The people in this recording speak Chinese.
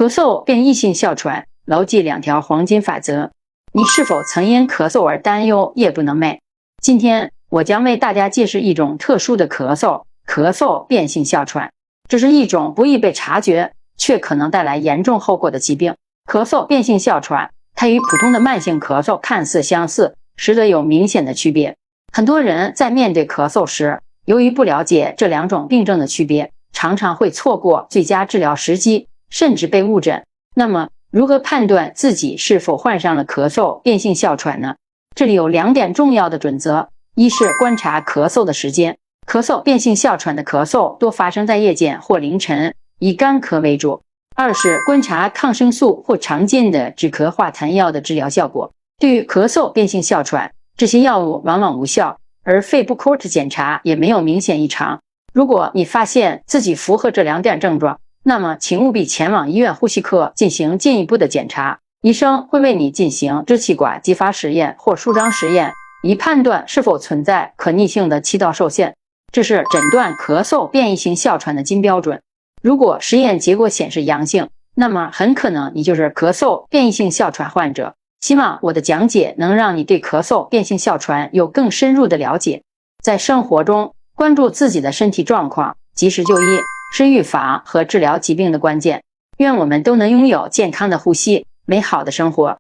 咳嗽变异性哮喘，牢记2条黄金法则。你是否曾因咳嗽而担忧夜不能寐？今天我将为大家介绍一种特殊的咳嗽变性哮喘。这是一种不易被察觉却可能带来严重后果的疾病。咳嗽变性哮喘，它与普通的慢性咳嗽看似相似，实则有明显的区别。很多人在面对咳嗽时，由于不了解这2种病症的区别，常常会错过最佳治疗时机，甚至被误诊。那么如何判断自己是否患上了咳嗽变性哮喘呢？这里有2点重要的准则。一是观察咳嗽的时间。咳嗽变性哮喘的咳嗽多发生在夜间或凌晨，以干咳为主。2是观察抗生素或常见的止咳化痰药的治疗效果。对于咳嗽变性哮喘，这些药物往往无效，而肺部 CORT 检查也没有明显异常。如果你发现自己符合这2点症状，那么请务必前往医院呼吸科进行进一步的检查。医生会为你进行支气管激发实验或舒张实验，以判断是否存在可逆性的气道受限。这是诊断咳嗽变异性哮喘的金标准。如果实验结果显示阳性，那么很可能你就是咳嗽变异性哮喘患者。希望我的讲解能让你对咳嗽变性哮喘有更深入的了解。在生活中，关注自己的身体状况，及时就医，是预防和治疗疾病的关键。愿我们都能拥有健康的呼吸，美好的生活。